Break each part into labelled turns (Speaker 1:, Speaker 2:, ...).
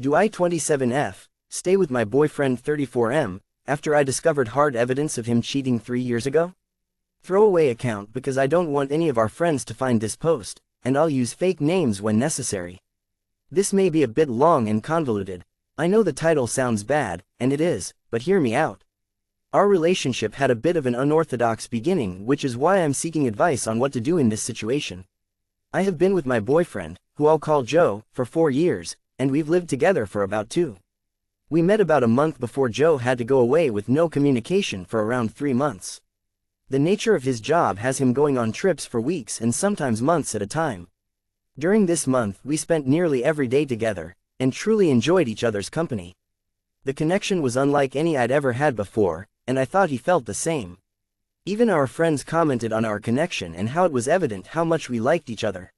Speaker 1: Do I 27F, stay with my boyfriend 34M, after I discovered hard evidence of him cheating 3 years ago? Throwaway account because I don't want any of our friends to find this post, and I'll use fake names when necessary. This may be a bit long and convoluted. I know the title sounds bad, and it is, but hear me out. Our relationship had a bit of an unorthodox beginning, which is why I'm seeking advice on what to do in this situation. I have been with my boyfriend, who I'll call Joe, for 4 years, and we've lived together for about 2. We met about a month before Joe had to go away with no communication for around 3 months. The nature of his job has him going on trips for weeks and sometimes months at a time. During this month we spent nearly every day together, and truly enjoyed each other's company. The connection was unlike any I'd ever had before, and I thought he felt the same. Even our friends commented on our connection and how it was evident how much we liked each other.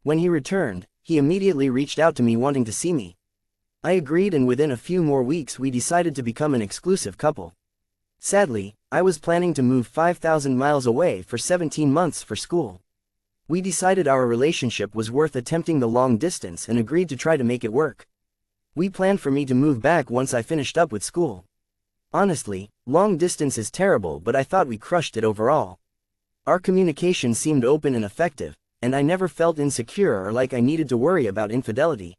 Speaker 1: When he returned, he immediately reached out to me wanting to see me. I agreed, and within a few more weeks we decided to become an exclusive couple. Sadly, I was planning to move 5,000 miles away for 17 months for school. We decided our relationship was worth attempting the long distance and agreed to try to make it work. We planned for me to move back once I finished up with school. Honestly, long distance is terrible, but I thought we crushed it overall. Our communication seemed open and effective, and I never felt insecure or like I needed to worry about infidelity.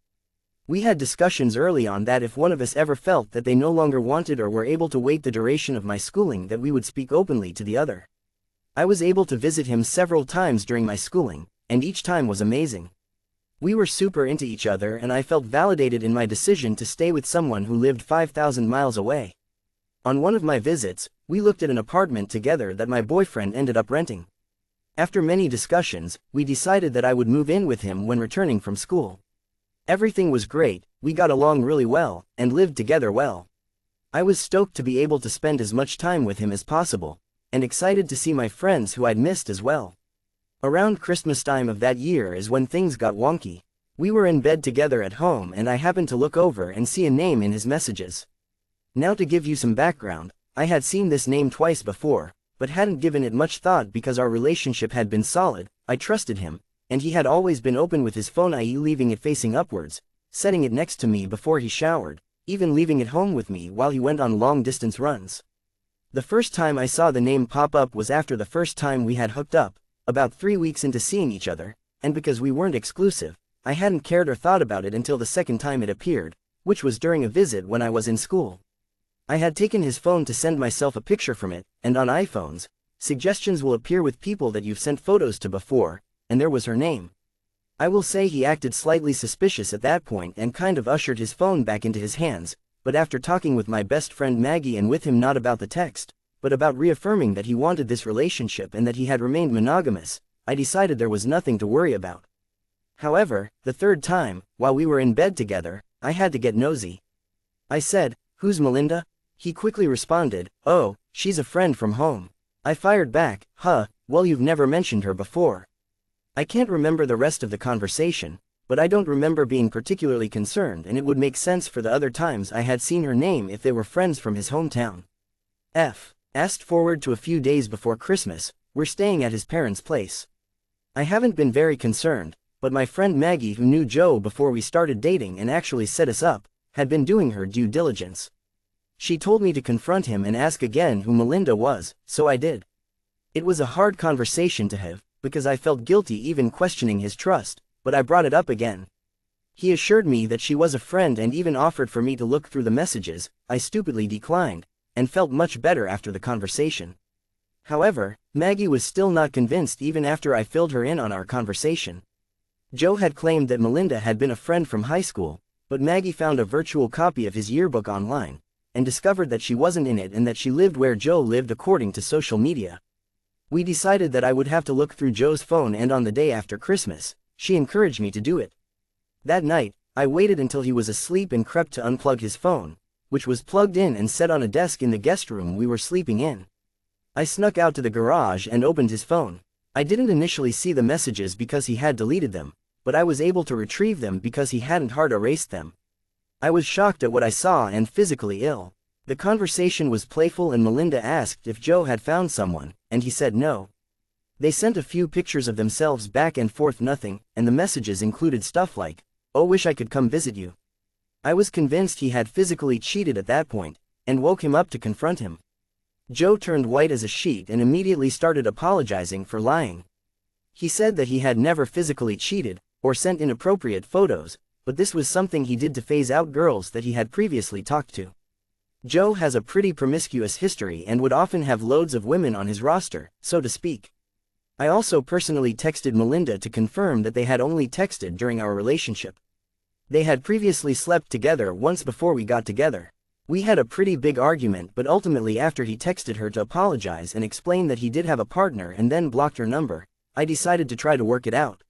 Speaker 1: We had discussions early on that if one of us ever felt that they no longer wanted or were able to wait the duration of my schooling, that we would speak openly to the other. I was able to visit him several times during my schooling, and each time was amazing. We were super into each other, and I felt validated in my decision to stay with someone who lived 5,000 miles away. On one of my visits, we looked at an apartment together that my boyfriend ended up renting. After many discussions, we decided that I would move in with him when returning from school. Everything was great, we got along really well, and lived together well. I was stoked to be able to spend as much time with him as possible, and excited to see my friends who I'd missed as well. Around Christmas time of that year is when things got wonky. We were in bed together at home, and I happened to look over and see a name in his messages. Now, to give you some background, I had seen this name twice before, but hadn't given it much thought because our relationship had been solid. I trusted him, and he had always been open with his phone, i.e. leaving it facing upwards, setting it next to me before he showered, even leaving it home with me while he went on long-distance runs. The first time I saw the name pop up was after the first time we had hooked up, about 3 weeks into seeing each other, and because we weren't exclusive, I hadn't cared or thought about it until the second time it appeared, which was during a visit when I was in school. I had taken his phone to send myself a picture from it, and on iPhones, suggestions will appear with people that you've sent photos to before, and there was her name. I will say he acted slightly suspicious at that point and kind of ushered his phone back into his hands, but after talking with my best friend Maggie and with him not about the text, but about reaffirming that he wanted this relationship and that he had remained monogamous, I decided there was nothing to worry about. However, the third time, while we were in bed together, I had to get nosy. I said, "Who's Melinda?" He quickly responded, "Oh, she's a friend from home." I fired back, "Huh, well, you've never mentioned her before." I can't remember the rest of the conversation, but I don't remember being particularly concerned, and it would make sense for the other times I had seen her name if they were friends from his hometown. Fast forward to a few days before Christmas, we're staying at his parents' place. I haven't been very concerned, but my friend Maggie, who knew Joe before we started dating and actually set us up, had been doing her due diligence. She told me to confront him and ask again who Melinda was, so I did. It was a hard conversation to have, because I felt guilty even questioning his trust, but I brought it up again. He assured me that she was a friend and even offered for me to look through the messages. I stupidly declined, and felt much better after the conversation. However, Maggie was still not convinced even after I filled her in on our conversation. Joe had claimed that Melinda had been a friend from high school, but Maggie found a virtual copy of his yearbook online, and discovered that she wasn't in it and that she lived where Joe lived according to social media. We decided that I would have to look through Joe's phone, and on the day after Christmas, she encouraged me to do it. That night, I waited until he was asleep and crept to unplug his phone, which was plugged in and set on a desk in the guest room we were sleeping in. I snuck out to the garage and opened his phone. I didn't initially see the messages because he had deleted them, but I was able to retrieve them because he hadn't hard erased them. I was shocked at what I saw and physically ill. The conversation was playful, and Melinda asked if Joe had found someone, and he said no. They sent a few pictures of themselves back and forth, nothing, and the messages included stuff like, "Oh, wish I could come visit you." I was convinced he had physically cheated at that point, and woke him up to confront him. Joe turned white as a sheet and immediately started apologizing for lying. He said that he had never physically cheated, or sent inappropriate photos, but this was something he did to phase out girls that he had previously talked to. Joe has a pretty promiscuous history and would often have loads of women on his roster, so to speak. I also personally texted Melinda to confirm that they had only texted during our relationship. They had previously slept together once before we got together. We had a pretty big argument, but ultimately after he texted her to apologize and explain that he did have a partner and then blocked her number, I decided to try to work it out.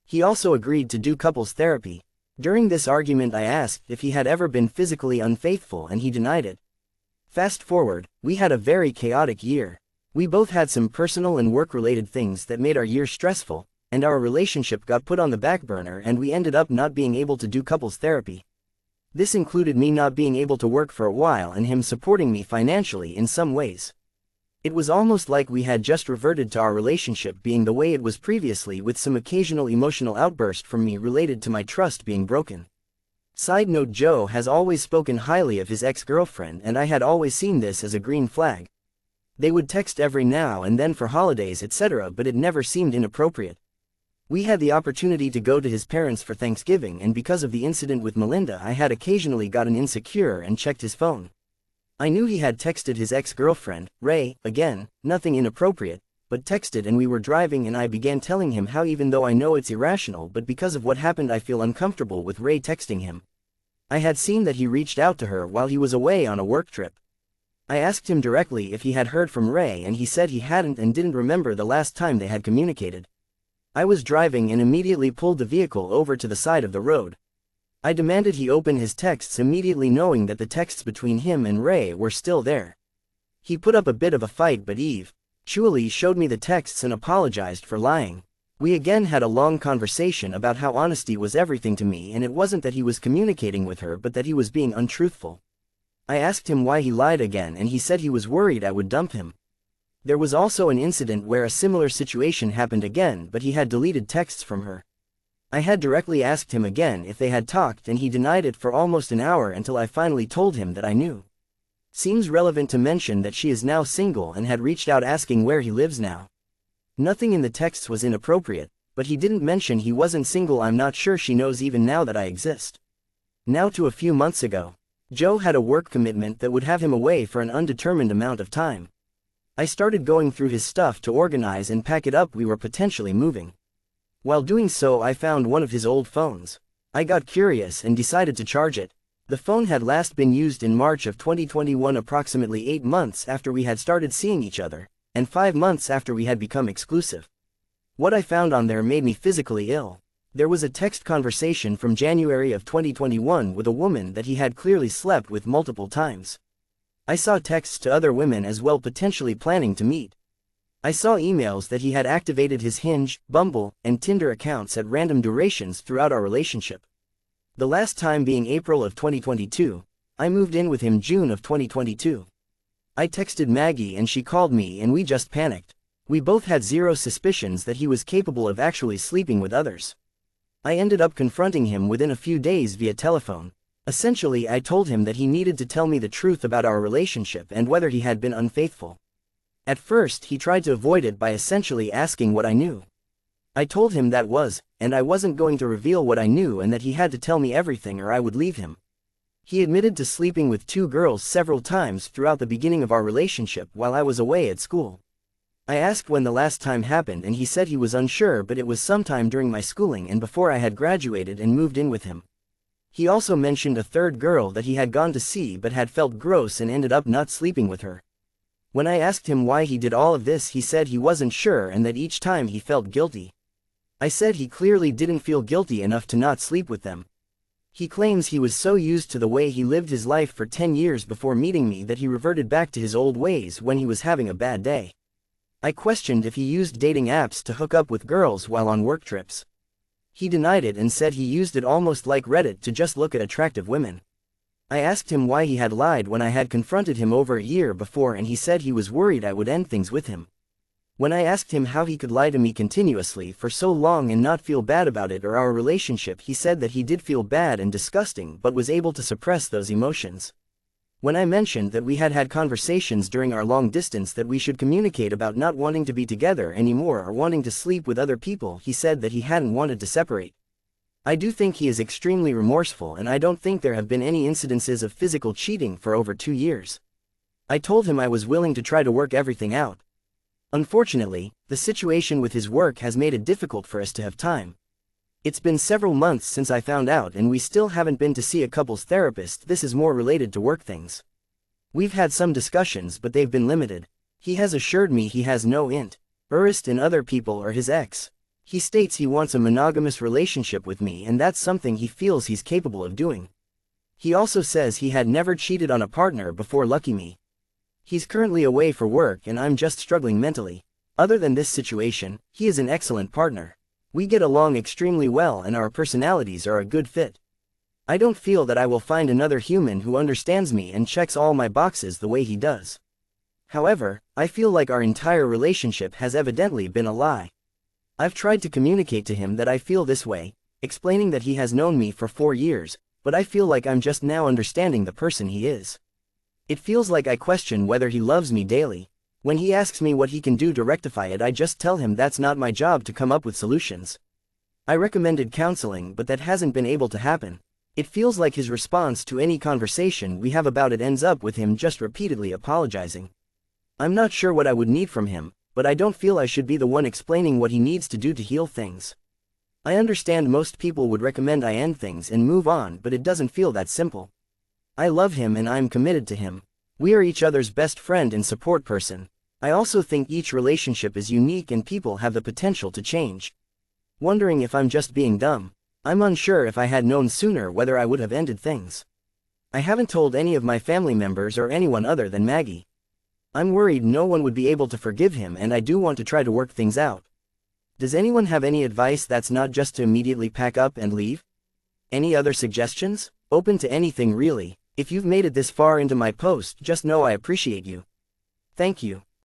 Speaker 1: He also agreed to do couples therapy. During this argument I asked if he had ever been physically unfaithful and he denied it. Fast forward, we had a very chaotic year. We both had some personal and work-related things that made our year stressful, and our relationship got put on the back burner and we ended up not being able to do couples therapy. This included me not being able to work for a while and him supporting me financially in some ways. It was almost like we had just reverted to our relationship being the way it was previously, with some occasional emotional outburst from me related to my trust being broken. Side note: Joe has always spoken highly of his ex-girlfriend and I had always seen this as a green flag. They would text every now and then for holidays etc., but it never seemed inappropriate. We had the opportunity to go to his parents for Thanksgiving, and because of the incident with Melinda I had occasionally gotten insecure and checked his phone. I knew he had texted his ex-girlfriend, Ray, again, nothing inappropriate, but texted, and we were driving and I began telling him how even though I know it's irrational but because of what happened I feel uncomfortable with Ray texting him. I had seen that he reached out to her while he was away on a work trip. I asked him directly if he had heard from Ray and he said he hadn't and didn't remember the last time they had communicated. I was driving and immediately pulled the vehicle over to the side of the road. I demanded he open his texts immediately, knowing that the texts between him and Ray were still there. He put up a bit of a fight but eventually showed me the texts and apologized for lying. We again had a long conversation about how honesty was everything to me and it wasn't that he was communicating with her but that he was being untruthful. I asked him why he lied again and he said he was worried I would dump him. There was also an incident where a similar situation happened again, but he had deleted texts from her. I had directly asked him again if they had talked and he denied it for almost an hour until I finally told him that I knew. Seems relevant to mention that she is now single and had reached out asking where he lives now. Nothing in the texts was inappropriate, but he didn't mention he wasn't single. I'm not sure she knows even now that I exist. Now to a few months ago. Joe had a work commitment that would have him away for an undetermined amount of time. I started going through his stuff to organize and pack it up. We were potentially moving. While doing so I found one of his old phones. I got curious and decided to charge it. The phone had last been used in March of 2021, approximately 8 months after we had started seeing each other, and 5 months after we had become exclusive. What I found on there made me physically ill. There was a text conversation from January of 2021 with a woman that he had clearly slept with multiple times. I saw texts to other women as well, potentially planning to meet. I saw emails that he had activated his Hinge, Bumble, and Tinder accounts at random durations throughout our relationship. The last time being April of 2022, I moved in with him June of 2022. I texted Maggie and she called me and we just panicked. We both had zero suspicions that he was capable of actually sleeping with others. I ended up confronting him within a few days via telephone. Essentially I told him that he needed to tell me the truth about our relationship and whether he had been unfaithful. At first he tried to avoid it by essentially asking what I knew. I told him that and I wasn't going to reveal what I knew and that he had to tell me everything or I would leave him. He admitted to sleeping with 2 girls several times throughout the beginning of our relationship while I was away at school. I asked when the last time happened and he said he was unsure, but it was sometime during my schooling and before I had graduated and moved in with him. He also mentioned a 3rd girl that he had gone to see but had felt gross and ended up not sleeping with her. When I asked him why he did all of this, he said he wasn't sure and that each time he felt guilty. I said he clearly didn't feel guilty enough to not sleep with them. He claims he was so used to the way he lived his life for 10 years before meeting me that he reverted back to his old ways when he was having a bad day. I questioned if he used dating apps to hook up with girls while on work trips. He denied it and said he used it almost like Reddit to just look at attractive women. I asked him why he had lied when I had confronted him over a year before and he said he was worried I would end things with him. When I asked him how he could lie to me continuously for so long and not feel bad about it or our relationship, he said that he did feel bad and disgusting but was able to suppress those emotions. When I mentioned that we had had conversations during our long distance that we should communicate about not wanting to be together anymore or wanting to sleep with other people, he said that he hadn't wanted to separate. I do think he is extremely remorseful, and I don't think there have been any incidences of physical cheating for over 2 years. I told him I was willing to try to work everything out. Unfortunately, the situation with his work has made it difficult for us to have time. It's been several months since I found out, and we still haven't been to see a couples therapist. This is more related to work things. We've had some discussions, but they've been limited. He has assured me he has no interest in other people or his ex. He states he wants a monogamous relationship with me, and that's something he feels he's capable of doing. He also says he had never cheated on a partner before Lucky Me. He's currently away for work and I'm just struggling mentally. Other than this situation, he is an excellent partner. We get along extremely well and our personalities are a good fit. I don't feel that I will find another human who understands me and checks all my boxes the way he does. However, I feel like our entire relationship has evidently been a lie. I've tried to communicate to him that I feel this way, explaining that he has known me for 4 years, but I feel like I'm just now understanding the person he is. It feels like I question whether he loves me daily. When he asks me what he can do to rectify it, I just tell him that's not my job to come up with solutions. I recommended counseling, but that hasn't been able to happen. It feels like his response to any conversation we have about it ends up with him just repeatedly apologizing. I'm not sure what I would need from him, but I don't feel I should be the one explaining what he needs to do to heal things. I understand most people would recommend I end things and move on, but it doesn't feel that simple. I love him and I'm committed to him. We are each other's best friend and support person. I also think each relationship is unique and people have the potential to change. Wondering if I'm just being dumb. I'm unsure if I had known sooner whether I would have ended things. I haven't told any of my family members or anyone other than Maggie. I'm worried no one would be able to forgive him, and I do want to try to work things out. Does anyone have any advice that's not just to immediately pack up and leave? Any other suggestions? Open to anything really. If you've made it this far into my post, just know I appreciate you. Thank you.